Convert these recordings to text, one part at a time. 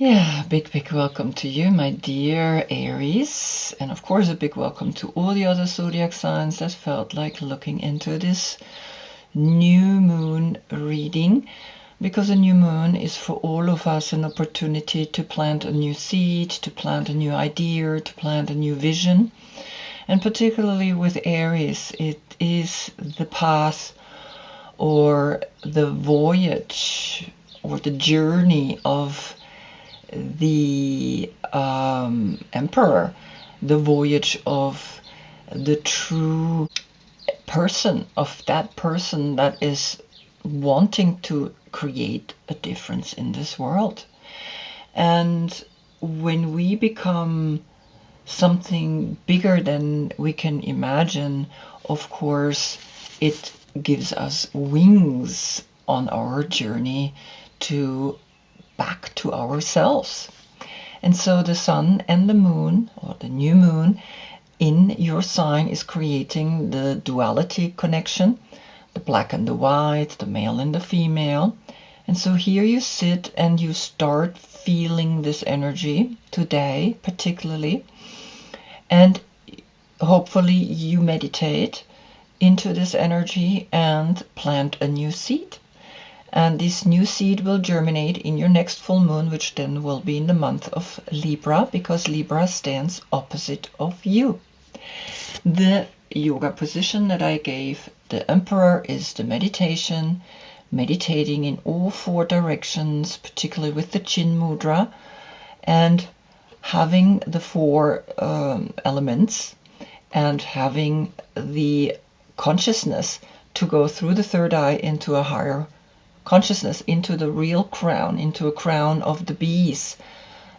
Yeah, big welcome to you, my dear Aries. And of course, a big welcome to all the other zodiac signs that felt like looking into this new moon reading. Because a new moon is for all of us an opportunity to plant a new seed, to plant a new idea, to plant a new vision. And particularly with Aries, it is the path or the voyage or the journey of the emperor, the voyage of the true person, of that person that is wanting to create a difference in this world. And when we become something bigger than we can imagine, of course, it gives us wings on our journey to back to ourselves. And so the sun and the moon, or the new moon, in your sign is creating the duality connection, the black and the white, the male and the female. And so here you sit and you start feeling this energy today, particularly. And hopefully you meditate into this energy and plant a new seed. And this new seed will germinate in your next full moon, which then will be in the month of Libra, because Libra stands opposite of you. The yoga position that I gave the Emperor is the meditation, meditating in all four directions, particularly with the Chin Mudra, and having the four elements, and having the consciousness to go through the third eye into a higher consciousness, into the real crown, into a crown of the bees,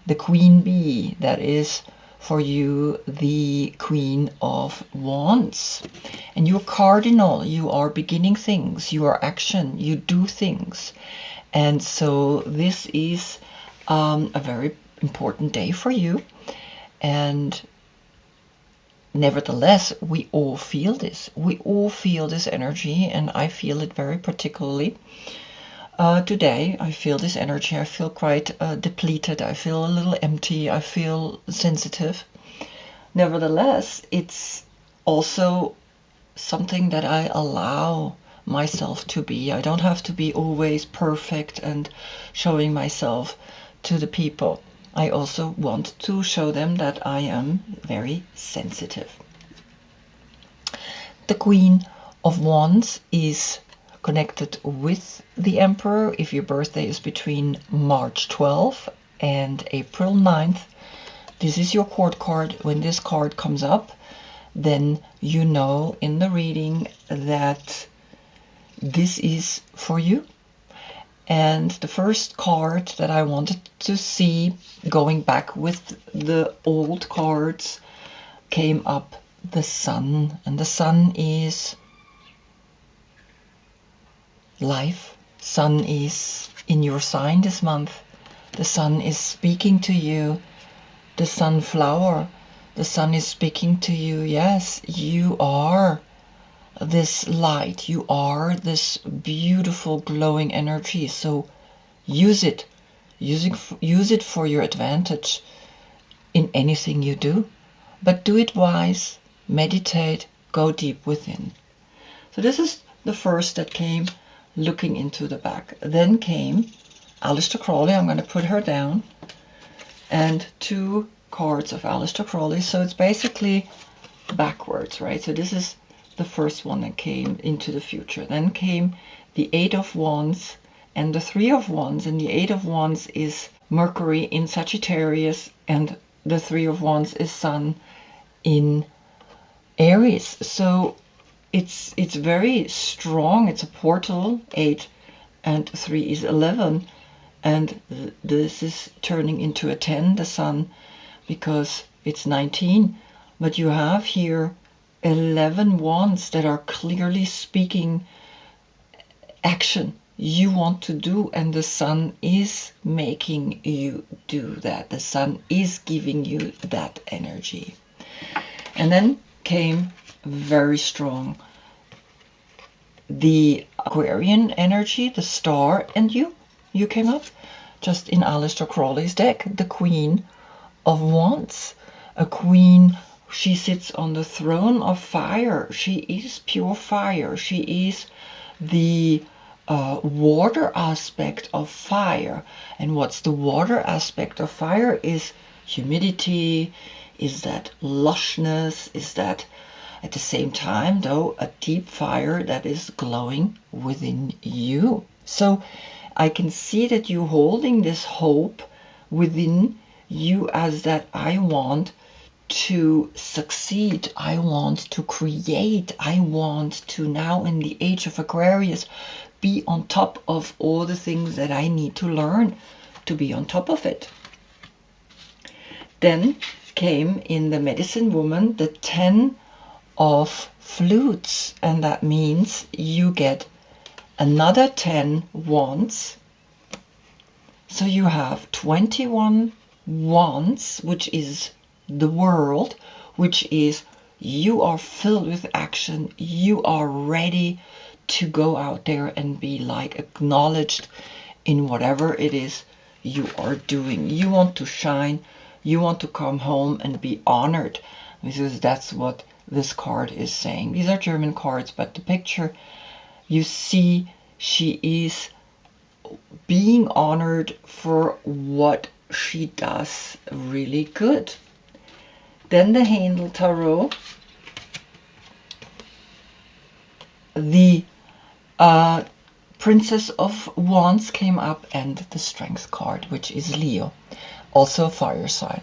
the queen bee, that is for you the Queen of Wands. And you're cardinal, you are beginning things, you are action, you do things. And so this is a very important day for you. And nevertheless, we all feel this. We all feel this energy, and I feel it very particularly. Today, I feel this energy. I feel quite depleted. I feel a little empty. I feel sensitive. Nevertheless, it's also something that I allow myself to be. I don't have to be always perfect and showing myself to the people. I also want to show them that I am very sensitive. The Queen of Wands is connected with the Emperor if your birthday is between March 12th and April 9th. This is your court card. When this card comes up, then you know in the reading that this is for you. And the first card that I wanted to see, going back with the old cards, came up the Sun. And the Sun is life. Sun is in your sign this month. The Sun is speaking to you. The sunflower. The Sun is speaking to you. Yes, you are this light. You are this beautiful glowing energy. So use it. Use it for your advantage in anything you do. But do it wise. Meditate. Go deep within. So this is the first that came, looking into the back. Then came Aleister Crowley. I'm going to put her down. And two cards of Aleister Crowley. So it's basically backwards, right? So this is the first one that came into the future. Then came the Eight of Wands and the Three of Wands. And the Eight of Wands is Mercury in Sagittarius, and the Three of Wands is Sun in Aries. So it's very strong. It's a portal. 8 and 3 is 11. And this is turning into a 10, the Sun, because it's 19. But you have here 11 wands that are clearly speaking action you want to do, and the Sun is making you do that. The Sun is giving you that energy. And then came very strong the Aquarian energy, the star, and you came up. just in Aleister Crowley's deck, the Queen of Wands. A queen, she sits on the throne of fire. She is pure fire. She is the water aspect of fire. And what's the water aspect of fire? Is humidity, is that lushness, is that at the same time, though, a deep fire that is glowing within you. So I can see that you holding this hope within you as that I want to succeed, I want to create, I want to now in the age of Aquarius be on top of all the things that I need to learn to be on top of it. Then came in the Medicine Woman the 10 of Flutes, and that means you get another 10 wands. So you have 21 wands, which is the world, which is you are filled with action, you are ready to go out there and be like acknowledged in whatever it is you are doing. You want to shine, you want to come home and be honored, because that's what this card is saying. These are German cards, but the picture you see, she is being honored for what she does really good. Then the Handel Tarot, the Princess of Wands came up, and the Strength card, which is Leo, also fire sign.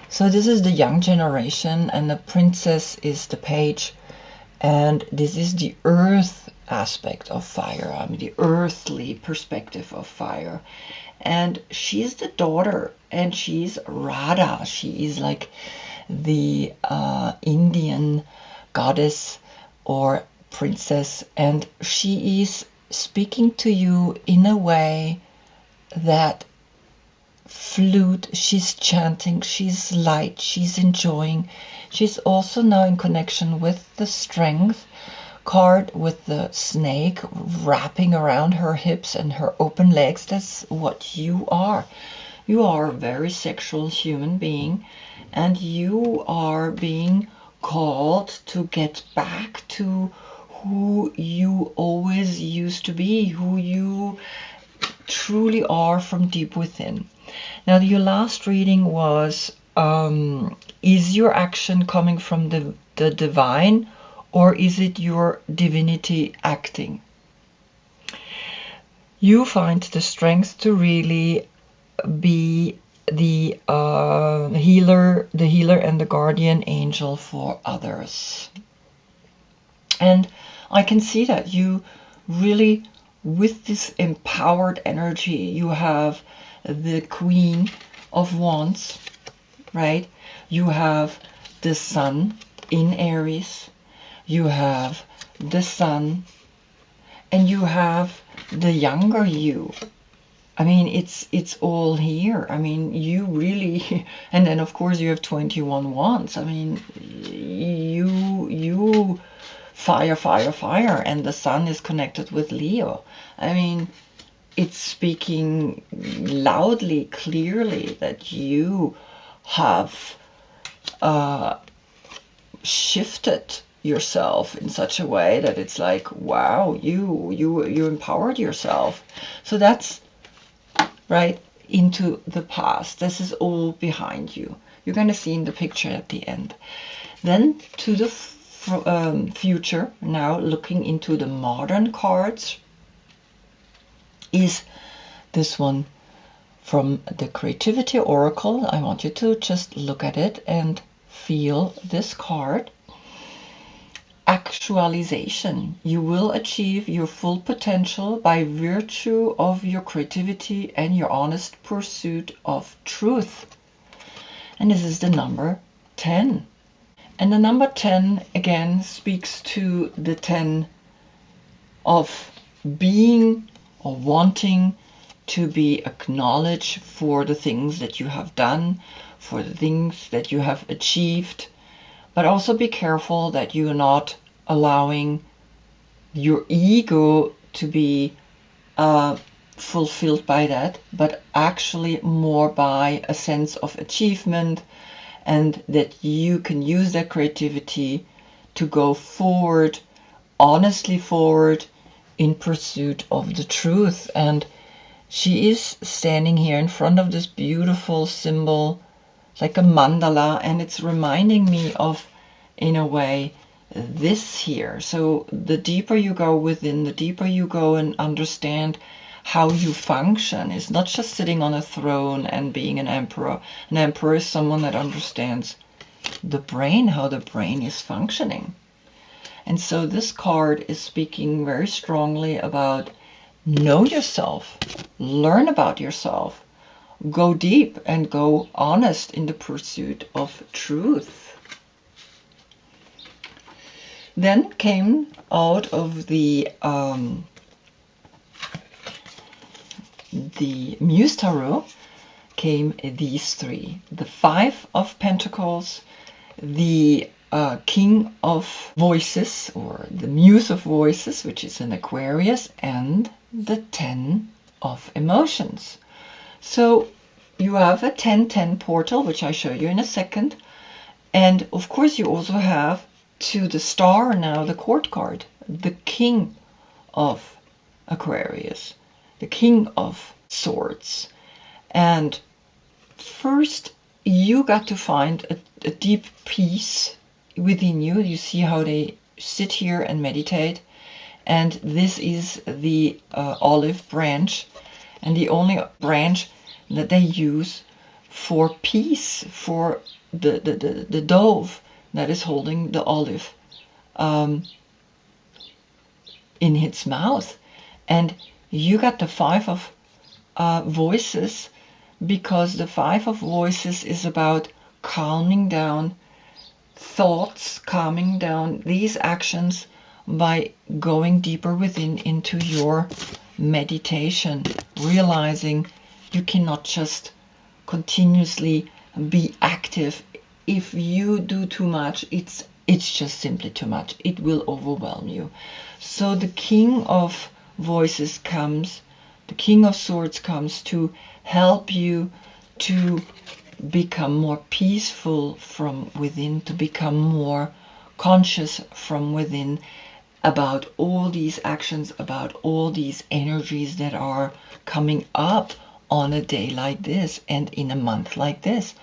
So this is the young generation, and the Princess is the Page, and this is the earth aspect of fire, I mean the earthly perspective of fire. And she's the daughter, and she's Radha. She is like the Indian goddess or princess, and she is speaking to you in a way that flute, she's chanting, she's light, she's enjoying. She's also now in connection with the Strength card, with the snake wrapping around her hips and her open legs. That's what you are. You are a very sexual human being, and you are being called to get back to who you always used to be, who you truly are from deep within. Now, your last reading was, is your action coming from the divine, or is it your divinity acting? You find the strength to really be the healer and the guardian angel for others. And I can see that you really, with this empowered energy, you have the Queen of Wands, right? You have the Sun in Aries, you have the Sun, and you have the younger you. I mean, it's all here. I mean, you really, and then of course you have 21 wands. I mean, you fire, fire, fire, and the Sun is connected with Leo. I mean, it's speaking loudly, clearly that you have shifted yourself in such a way that it's like, wow, you empowered yourself. So that's right into the past. This is all behind you. You're going to see in the picture at the end. Then to the future, now looking into the modern cards, is this one from the Creativity Oracle. I want you to just look at it and feel this card. Actualization. You will achieve your full potential by virtue of your creativity and your honest pursuit of truth. And this is the number 10. And the number 10 again speaks to the 10 of being or wanting to be acknowledged for the things that you have done, for the things that you have achieved. But also be careful that you're not allowing your ego to be fulfilled by that, but actually more by a sense of achievement, and that you can use that creativity to go forward, honestly forward, in pursuit of the truth. And she is standing here in front of this beautiful symbol, like a mandala, and it's reminding me of, in a way, this here. So the deeper you go within, the deeper you go and understand how you function. It's not just sitting on a throne and being an emperor. An emperor is someone that understands the brain, how the brain is functioning. And so this card is speaking very strongly about know yourself, learn about yourself, go deep and go honest in the pursuit of truth. Then came out of the Muse Tarot came these three: the Five of Pentacles, the King of Voices, or the Muse of Voices, which is an Aquarius, and the Ten of Emotions. So you have a 10-10 portal, which I show you in a second. And of course you also have, to the star now, the court card, the King of Aquarius, the King of Swords. And first you got to find a deep peace within you. You see how they sit here and meditate. And this is the olive branch, and the only branch that they use for peace, for the dove that is holding the olive in its mouth. And you got the Five of Voices, because the Five of Voices is about calming down thoughts, calming down these actions by going deeper within into your meditation, realizing you cannot just continuously be active. If you do too much, it's just simply too much. It will overwhelm you. So the King of Voices comes, the King of Swords comes to help you to become more peaceful from within, to become more conscious from within, about all these actions, about all these energies that are coming up on a day like this and in a month like this.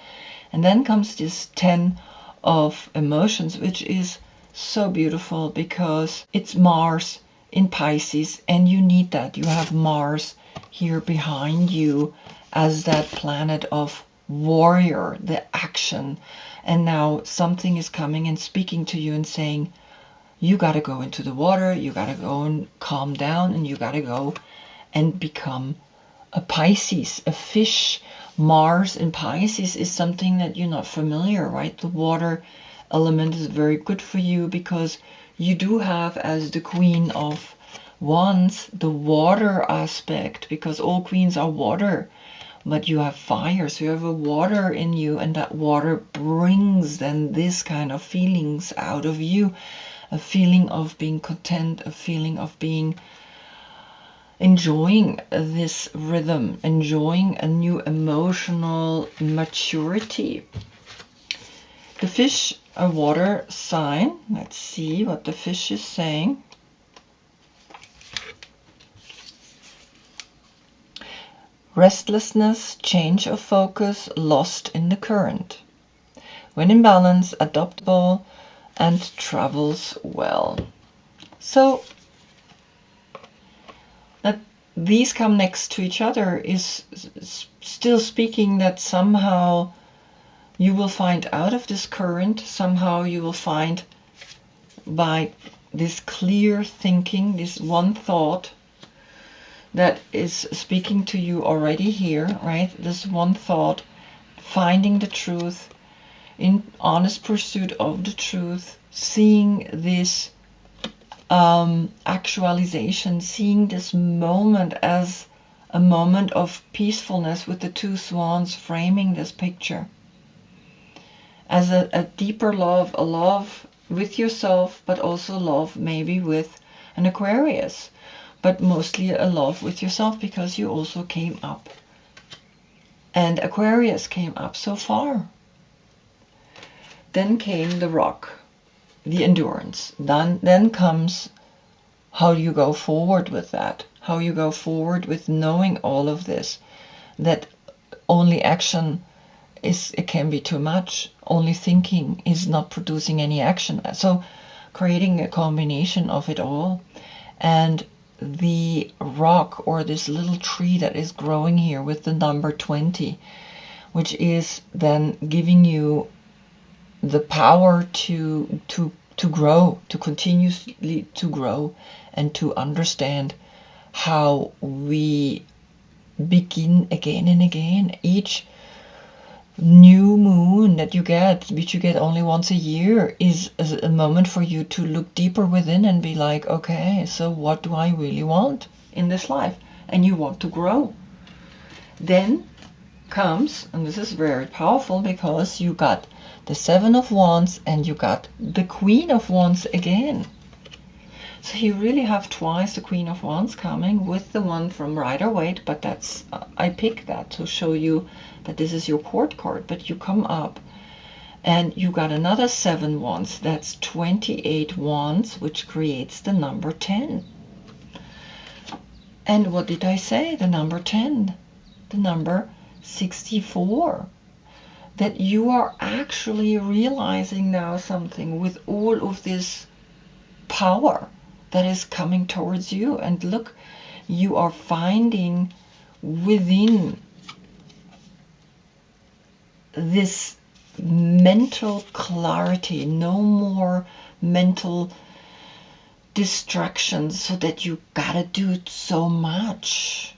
And then comes this 10 of Emotions, which is so beautiful because it's Mars in Pisces, and you need that. You have Mars here behind you as that planet of warrior, the action. And now something is coming and speaking to you and saying, you got to go into the water, you got to go and calm down, and you got to go and become a Pisces, a fish. Mars in Pisces is something that you're not familiar, right? The water element is very good for you because you do have, as the Queen of Wands, the water aspect, because all queens are water. But you have fire, so you have a water in you, and that water brings then this kind of feelings out of you. A feeling of being content, a feeling of being enjoying this rhythm, enjoying a new emotional maturity. The fish, a water sign. Let's see what the fish is saying. Restlessness, change of focus, lost in the current. When in balance, adaptable, and travels well. So that these come next to each other is still speaking that somehow you will find out of this current, somehow you will find by this clear thinking, this one thought that is speaking to you already here, right? This one thought, finding the truth, in honest pursuit of the truth, seeing this actualization, seeing this moment as a moment of peacefulness, with the two swans framing this picture as a deeper love, a love with yourself, but also love maybe with an Aquarius. but mostly a love with yourself, because you also came up. And Aquarius came up so far. Then came the rock, the endurance. Then comes how you go forward with that. How you go forward with knowing all of this. That only action it can be too much. Only thinking is not producing any action. So creating a combination of it all. And the rock, or this little tree that is growing here with the number 20, which is then giving you the power to grow, to continuously to grow, and to understand how we begin again and again. Each new moon that you get, which you get only once a year, is a moment for you to look deeper within and be like, okay, so what do I really want in this life? And you want to grow. Then comes, and this is very powerful, because you got the Seven of Wands and you got the Queen of Wands again. So you really have twice the Queen of Wands coming, with the one from Rider-Waite, but that's I picked that to show you that this is your court card. But you come up and you got another 7 wands. That's 28 wands, which creates the number 10. And what did I say? The number 10, the number 64. That you are actually realizing now something with all of this power that is coming towards you. And look, you are finding within this mental clarity, no more mental distractions, so that you gotta do so much.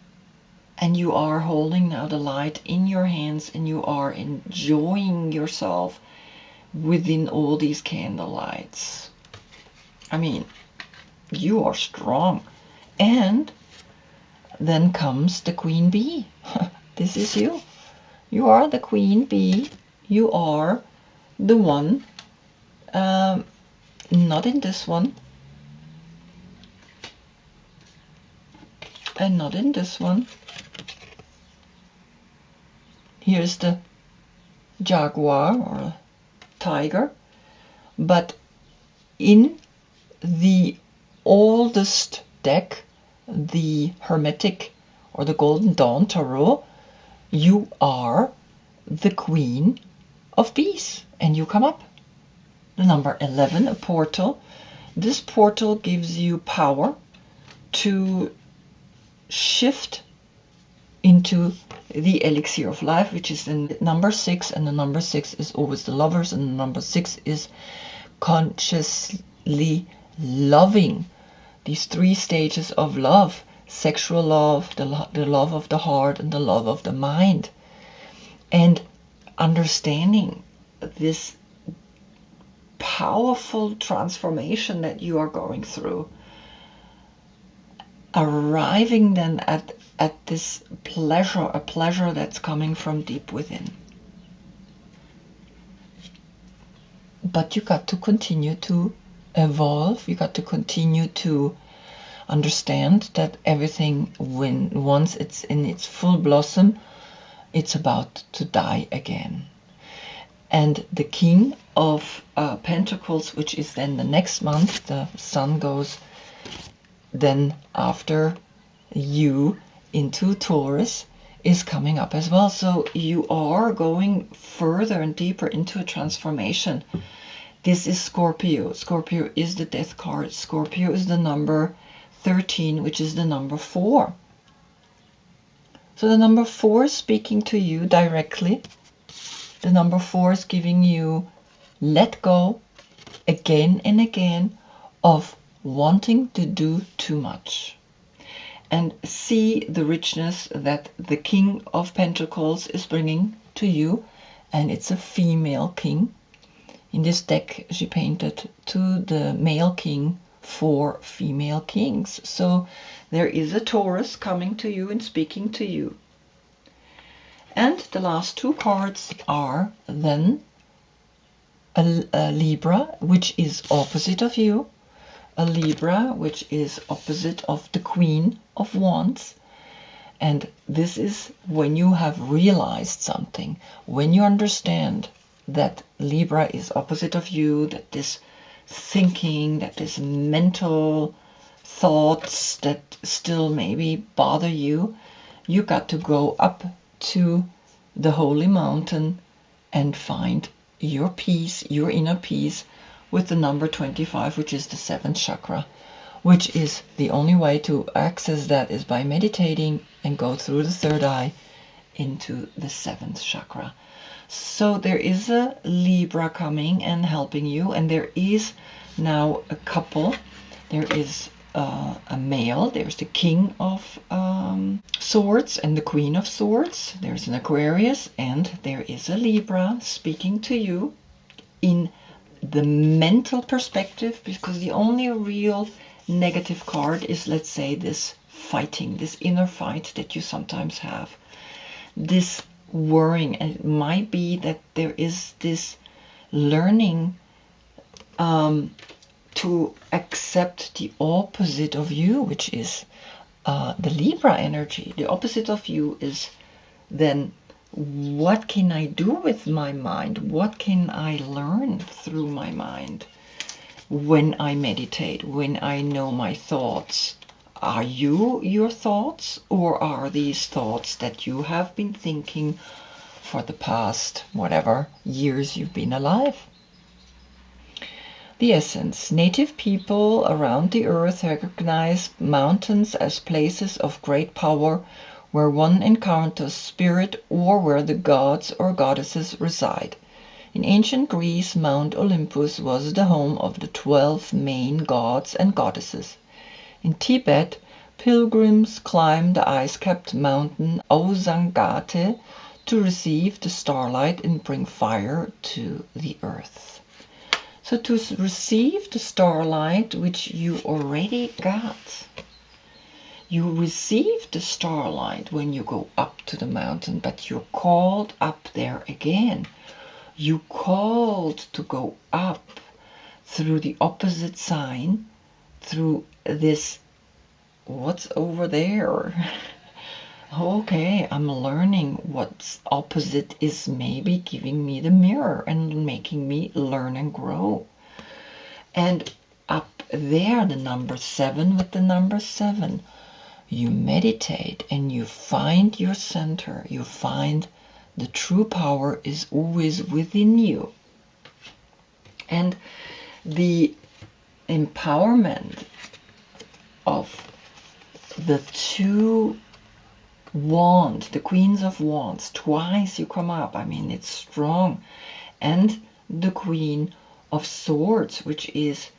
And you are holding now the light in your hands, and you are enjoying yourself within all these candle lights. I mean, you are strong. And then comes the Queen Bee. This is you. You are the Queen Bee. You are the one, not in this one, and not in this one. Here's the jaguar or tiger, but in the oldest deck, the Hermetic or the Golden Dawn Tarot, you are the Queen of Bees, and you come up. The number 11, a portal. This portal gives you power to shift into the elixir of life, which is the number 6, and the number 6 is always the lovers, and the number 6 is consciously loving. These 3 stages of love: sexual love, the love of the heart, and the love of the mind. And understanding this powerful transformation that you are going through, arriving then at this pleasure, a pleasure that's coming from deep within. But you got to continue to evolve. You got to continue to understand that everything, once it's in its full blossom, it's about to die again. And the King of Pentacles, which is then the next month, the sun goes then after you into Taurus, is coming up as well. So you are going further and deeper into a transformation. This is Scorpio. Scorpio is the death card. Scorpio is the number 13, which is the number 4. So the number 4 is speaking to you directly. The number 4 is giving you let go again and again of wanting to do too much. And see the richness that the King of Pentacles is bringing to you. And it's a female king. In this deck, she painted to the male king 4 female kings. So there is a Taurus coming to you and speaking to you. And the last 2 cards are then a Libra, which is opposite of you. a Libra, which is opposite of the Queen of Wands. And this is when you have realized something, when you understand that Libra is opposite of you, that this thinking, that this mental thoughts that still maybe bother you, you got to go up to the holy mountain and find your peace, your inner peace, with the number 25, which is the 7th chakra, which is the only way to access that is by meditating and go through the third eye into the 7th chakra. So there is a Libra coming and helping you, and there is now a couple. There is a male, there's the King of Swords and the Queen of Swords. There's an Aquarius, and there is a Libra speaking to you in the mental perspective, because the only real negative card is, let's say, this fighting, this inner fight that you sometimes have, this worrying. And it might be that there is this learning to accept the opposite of you, which is the Libra energy. The opposite of you is then, what can I do with my mind? What can I learn through my mind when I meditate, when I know my thoughts? Are you your thoughts, or are these thoughts that you have been thinking for the past, whatever, years you've been alive? The essence. Native people around the earth recognize mountains as places of great power, where one encounters spirit or where the gods or goddesses reside. In ancient Greece, Mount Olympus was the home of the 12 main gods and goddesses. In Tibet, pilgrims climb the ice-capped mountain Ausangate to receive the starlight and bring fire to the earth. So to receive the starlight, which you already got, you receive the starlight when you go up to the mountain, but you're called up there again. You called to go up through the opposite sign, through this, what's over there? Okay, I'm learning what's opposite is, maybe giving me the mirror and making me learn and grow. And up there, the number 7 with the number 7, you meditate and you find your center. You find the true power is always within you. And the empowerment of the 2 wands, the Queens of Wands, twice you come up, I mean, it's strong. And the Queen of Swords, which is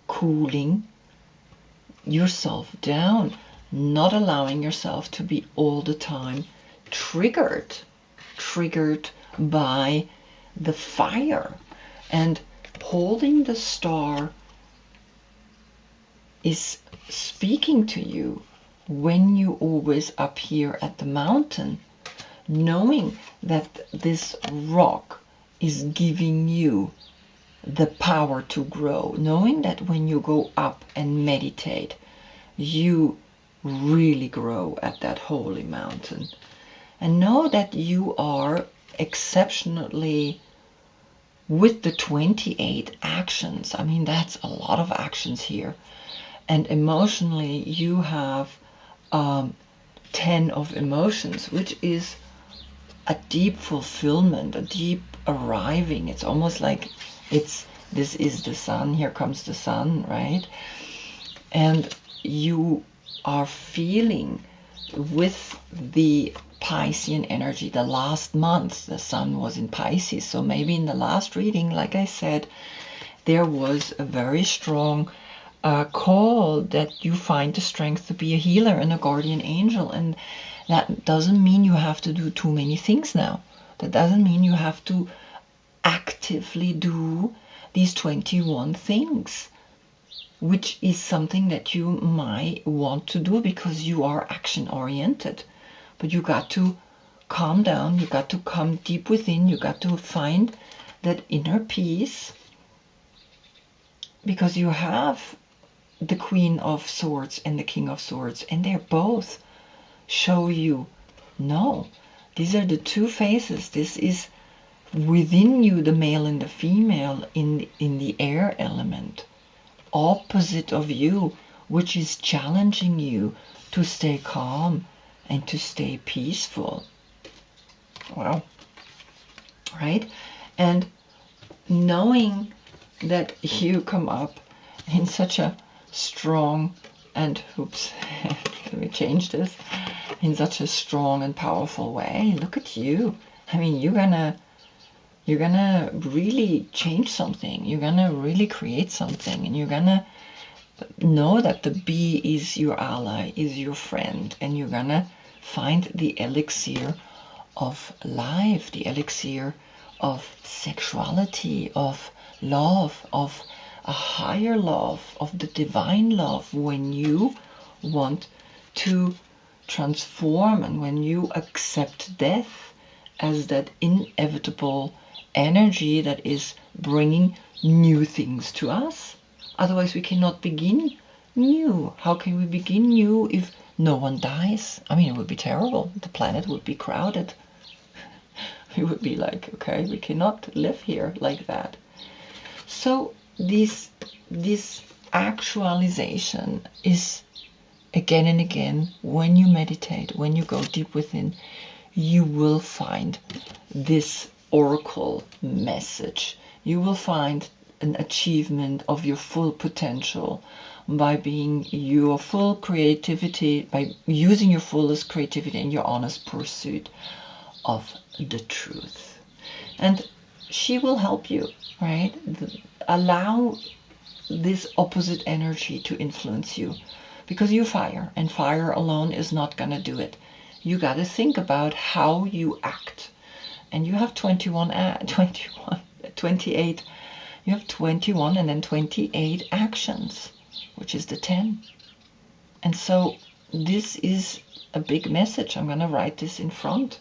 cooling yourself down, not allowing yourself to be all the time triggered by the fire. And holding the star is speaking to you when you always up here at the mountain, knowing that this rock is giving you the power to grow, knowing that when you go up and meditate, you really grow at that holy mountain. And know that you are exceptionally, with the 28 actions, I mean, that's a lot of actions here. And emotionally, you have 10 of emotions, which is a deep fulfillment, a deep arriving. It's almost like this is the sun, here comes the sun, right? And you are feeling with the Piscean energy. The last month the sun was in Pisces, so maybe in the last reading, like I said, there was a very strong call that you find the strength to be a healer and a guardian angel. And that doesn't mean you have to do too many things now. That doesn't mean you have to actively do these 21 things, which is something that you might want to do because you are action oriented. But you got to calm down, you got to come deep within, you got to find that inner peace because you have the Queen of Swords and the King of Swords, and they're both show you, no, these are the two faces. This is within you, the male and the female in the air element, opposite of you, which is challenging you to stay calm and to stay peaceful. Wow. Right? And knowing that you come up in such a strong and, oops, let me change this, in such a strong and powerful way. Look at you. I mean, you're gonna really change something. You're gonna really create something, and you're gonna know that the bee is your ally, is your friend, and you're gonna find the elixir of life, the elixir of sexuality, of love, of a higher love, of the divine love, when you want to transform and when you accept death as that inevitable energy that is bringing new things to us. Otherwise we cannot begin new. How can we begin new if no one dies? I mean, it would be terrible. The planet would be crowded. We would be like, okay, we cannot live here like that. So this actualization is, again and again, when you meditate, when you go deep within, you will find this oracle message. You will find an achievement of your full potential by being your full creativity, by using your fullest creativity and your honest pursuit of the truth. And she will help you, right? Allow this opposite energy to influence you, because you're fire, and fire alone is not going to do it. You got to think about how you act. And you have 28. You have 21 and then 28 actions, which is the 10. And so this is a big message. I'm going to write this in front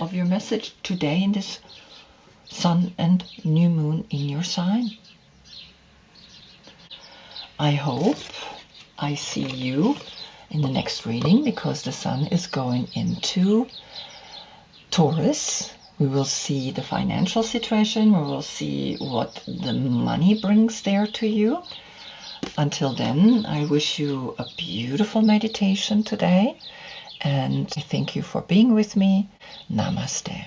of your message today in this sun and new moon in your sign. I hope I see you in the next reading, because the sun is going into Taurus. We will see the financial situation. We will see what the money brings there to you. Until then, I wish you a beautiful meditation today, and I thank you for being with me. Namaste.